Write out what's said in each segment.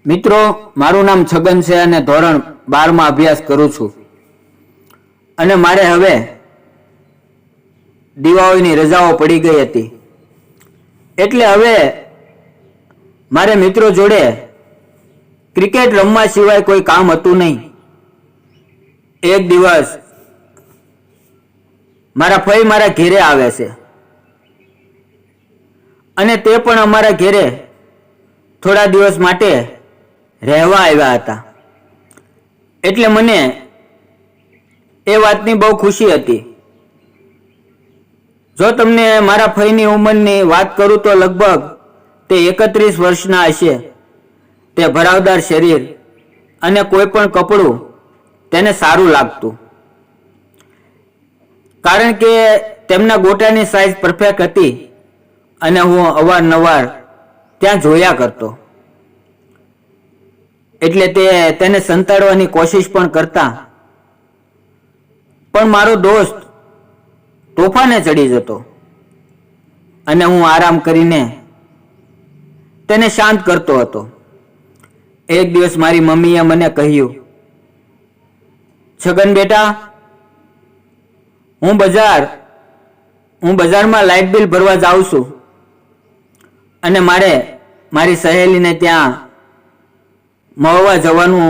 મિત્રો, મારું નામ છગન છે અને ધોરણ 12 માં અભ્યાસ કરું છું. અને મારે હવે દિવાળીની રજાઓ પડી ગઈ હતી. એટલે હવે મારે મિત્રો જોડે ક્રિકેટ રમવા સિવાય કોઈ કામ હતું નહીં. એક દિવસ મારા ફઈ મારા ઘેરે આવે છે અને તે પણ અમારા ઘેરે થોડા દિવસ માટે રહેવા આવ્યા હતા. એટલે મને એ વાતની બહુ ખુશી હતી. જો તમને મારા ફઈની ઉંમરની વાત કરું તો લગભગ તે 31 વર્ષના હશે. તે ભરાવદાર શરીર અને કોઈ પણ કપડું તેને સારું લાગતું, કારણ કે તેમના ગોટાની સાઈઝ પરફેક્ટ હતી અને હું અવારનવાર ત્યાં જોયા કરતો. એટલે તેને સંતાડવાની કોશિશ પણ કરતા, પણ મારો દોસ્ત તોફાને ચડી જતો અને હું આરામ કરીને તેને શાંત કરતો હતો. એક દિવસ મારી મમ્મીએ મને કહ્યું, છગન બેટા, હું બજારમાં લાઇટ બિલ ભરવા જાઉં છું અને મારે મારી સહેલીને ત્યાં મળવા જવાનું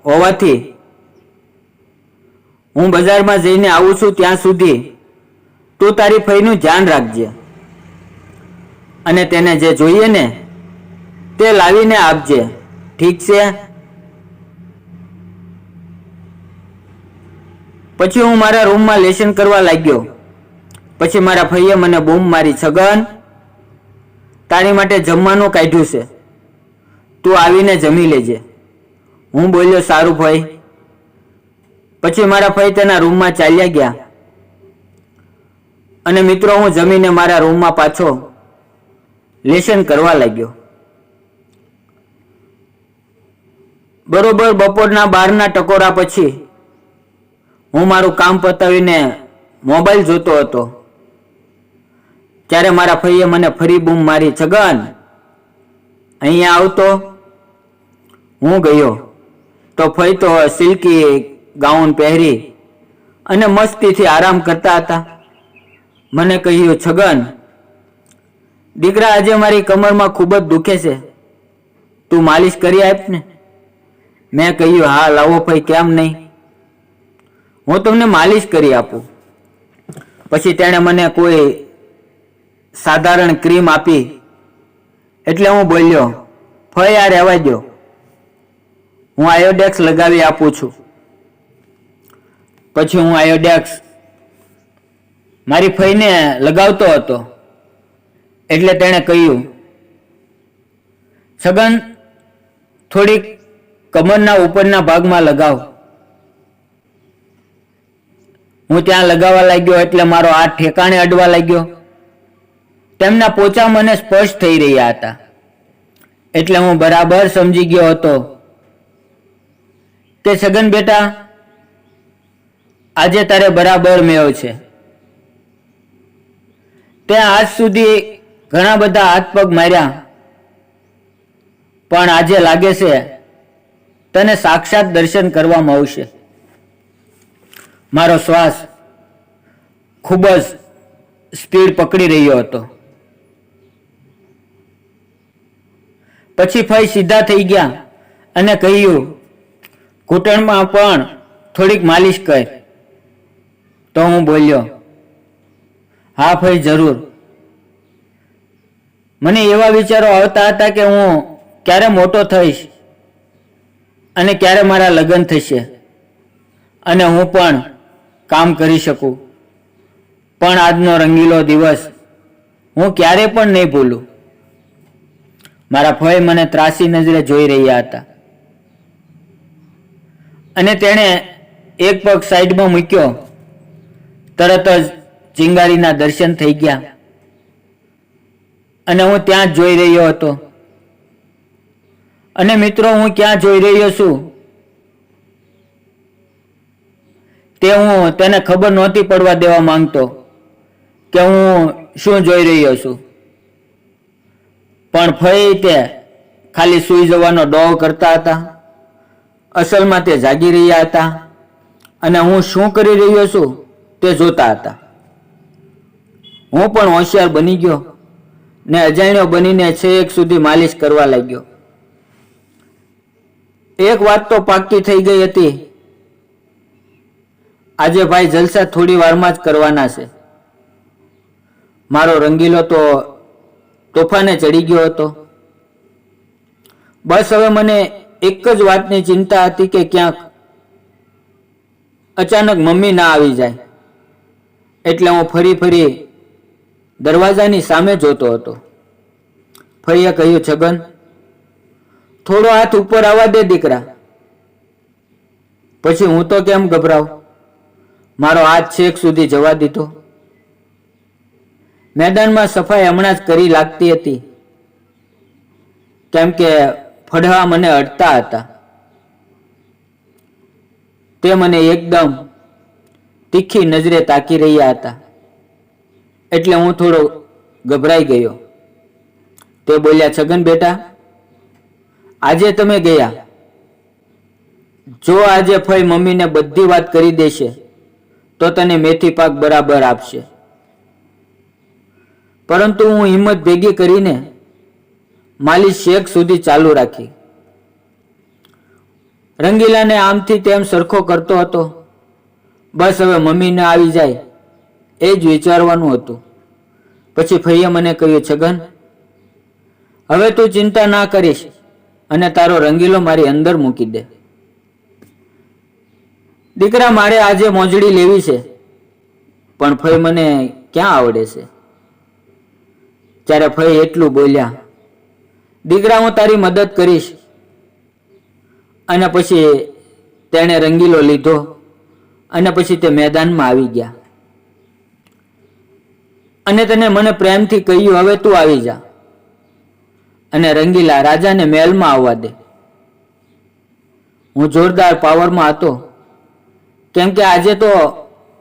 હોવાથી હું બજારમાં જઈને આવું છું. ત્યાં સુધી તું તારી ફઈનું ધ્યાન રાખજે અને તેને જે જોઈએ ને તે લાવીને આપજે, ઠીક છે? પછી હું મારા રૂમમાં લેસન કરવા લાગ્યો. પછી મારા ફઈએ મને બૂમ મારી, છગન, તારી માટે જમવાનું કાઢ્યું છે, તું આવીને જમી લેજે. હું બોલ્યો, સારું ભાઈ. પછી મારા ભાઈ તેના રૂમમાં ચાલ્યા ગયા અને મિત્રો, હું જમીને મારા રૂમમાં પાછો લેસન કરવા લાગ્યો. બરોબર બપોરના 12ના ટકોરા પછી હું મારું કામ પતાવીને મોબાઈલ જોતો હતો. ત્યારે મારા ભાઈએ મને ફરી બૂમ મારી, છગન, અહીંયા આવતો. હું ગયો તો ફઈ તો સિલ્કી ગાઉન પહેરી અને મસ્તીથી આરામ કરતા હતા. મને કહ્યું, છગન દીકરા, આજે મારી કમરમાં ખૂબ જ દુખે છે, તું માલિશ કરી આપ ને. મેં કહ્યું, હા લાવો ફઈ, કેમ નહીં, હું તમને માલિશ કરી આપું. પછી તેણે મને કોઈ સાધારણ ક્રીમ આપી. એટલે હું બોલ્યો, ફઈ આ રહેવા દો, હું આયોડેક્સ લગાવી આપું છું. પછી હું આયોડેક્સ મારી ફઈને લગાવતો હતો. એટલે તેણે કહ્યું, છગન, થોડીક કમરના ઉપરના ભાગમાં લગાવ. હું ત્યાં લગાવવા લાગ્યો એટલે મારો હાથ ઠેકાણે અડવા લાગ્યો. તેમના પોચા મને સ્પષ્ટ થઈ રહ્યા હતા. એટલે હું બરાબર સમજી ગયો હતો કે છગન બેટા, આજે તારે બરાબર મેળ છે. તે આજ સુધી ઘણા બધા હાથ પગ માર્યા, પણ આજે લાગે છે તને સાક્ષાત દર્શન કરવામાં આવશે. મારો શ્વાસ ખૂબ જ સ્પીડ પકડી રહ્યો હતો. પછી ફઈ સીધા થઈ ગયા અને કહ્યું, ઘૂંટણમાં પણ થોડીક માલિશ કર. તો હું બોલ્યો, હા ફઈ, જરૂર. મને એવા વિચારો આવતા હતા કે હું ક્યારે મોટો થઈશ અને ક્યારે મારા લગ્ન થશે અને હું પણ કામ કરી શકું. પણ આજનો રંગીલો દિવસ હું ક્યારે પણ નહીં ભૂલું. મારા ફઈ મને ત્રાસી નજરે જોઈ રહ્યા હતા અને તેણે એક પગ સાઈડમાં મૂક્યો. તરત જ ચિંગારીના દર્શન થઈ ગયા અને હું ત્યાં જ જોઈ રહ્યો હતો. અને મિત્રો, હું ક્યાં જોઈ રહ્યો છું તે હું તેને ખબર નહોતી પડવા દેવા માંગતો કે હું શું જોઈ રહ્યો છું. પણ ફઈ તે ખાલી સૂઈ જવાનો ડોહ કરતા હતા. અસલમાં તે જાગી રહ્યા હતા અને હું શું કરી રહ્યો છું તે જોતા હતા. હું પણ હોશિયાર બની ગયો ને અજાણ્યો બનીને છેક સુધી માલિશ કરવા લાગ્યો. એક વાત તો પાક્કી થઈ ગઈ હતી, આજે ભાઈ જલસા થોડી વારમાં જ કરવાના છે. મારો રંગીલો તો તોફાને ચડી ગયો હતો. બસ હવે મને એક જ વાતની ચિંતા હતી કે ક્યાંક અચાનક મમ્મી ના આવી જાય. એટલે હું ફરી દરવાજાની સામે જોતો હતો. ફરીએ કહ્યું, છગન, થોડો હાથ ઉપર આવવા દે દીકરા. પછી હું તો કેમ ગભરાવ, મારો હાથ છેક સુધી જવા દીધો. મેદાનમાં સફાઈ હમણાં જ કરી લાગતી હતી, કેમ કે ફડવા મને અડતા હતા. તે મને એકદમ તીખી નજરે તાકી રહ્યા હતા, એટલે હું થોડો ગભરાઈ ગયો. તે બોલ્યા, છગન બેટા, આજે તમે ગયા, જો આજે ફઈ મમ્મીને બધી વાત કરી દેશે તો તને મેથી પાક બરાબર આપશે. પરંતુ હું હિંમત ભેગી કરીને માલિશ શેક સુધી ચાલુ રાખી. રંગીલાને આમથી તેમ સરખો કરતો હતો. બસ હવે મમ્મી ન આવી જાય એ જ વિચારવાનું હતું. પછી ફઈએ મને કહ્યું, છગન, હવે તું ચિંતા ના કરીશ અને તારો રંગીલો મારી અંદર મૂકી દે. દીકરા, મારે આજે મોજડી લેવી છે, પણ ફઈ મને ક્યાં આવડે છે. ત્યારે ફઈ એટલું બોલ્યા, દીકરા, હું તારી મદદ કરીશ. અને પછી તેણે રંગીલો લીધો અને પછી તે મેદાનમાં આવી ગયા. અને તેને મને પ્રેમથી કહ્યું, હવે તું આવી જા અને રંગીલા રાજાને મહેલમાં આવવા દે. હું જોરદાર પાવરમાં હતો, કેમ કે આજે તો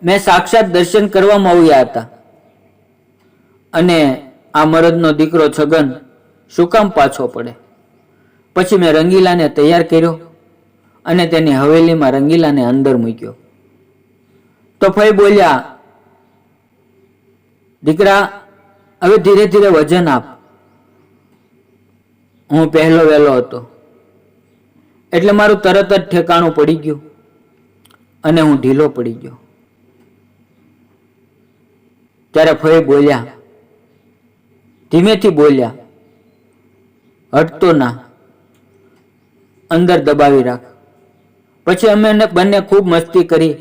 મેં સાક્ષાત દર્શન કરવામાં આવ્યા હતા. અને આ મરદનો દીકરો છગન શું કામ પાછો પડે. પછી મેં રંગીલાને તૈયાર કર્યો અને તેની હવેલીમાં રંગીલાને અંદર મૂક્યો. તો ફઈ બોલ્યા, દીકરા, હવે ધીરે ધીરે વજન આપ. હું પહેલો વહેલો હતો એટલે મારું તરત જ ઠેકાણું પડી ગયું અને હું ઢીલો પડી ગયો. ત્યારે ફઈ બોલ્યા, ધીમેથી બોલ્યા, હટતો ના, અંદર દબાવી રાખ. પછી અમે બંને ખૂબ મસ્તી કરી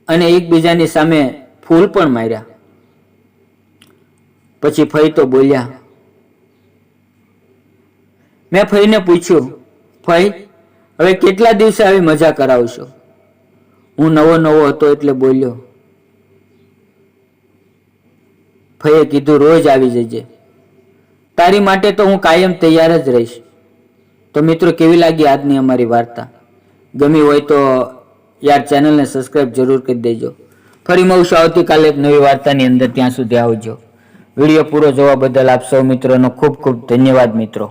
અને એકબીજાની સામે ફૂલ પણ માર્યા. પછી ફઈ તો બોલ્યા. મેં ફઈને પૂછ્યું, ફઈ, હવે કેટલા દિવસે આવી મજા કરાવશો? હું નવો હતો એટલે બોલ્યો. ફઈએ કીધું, રોજ આવી જજે, તારી માટે તો હું કાયમ તૈયાર જ રહીશ. તો મિત્રો, કેવી લાગી આજની અમારી વાર્તા? ગમી હોય તો યાર ચેનલને સબસ્ક્રાઈબ જરૂર કરી દેજો. ફરી મળશું આવતીકાલે એક નવી વાર્તાની અંદર. ત્યાં સુધી આવજો. વિડીયો પૂરો જોવા બદલ આપ સૌ મિત્રોનો ખૂબ ખૂબ ધન્યવાદ મિત્રો.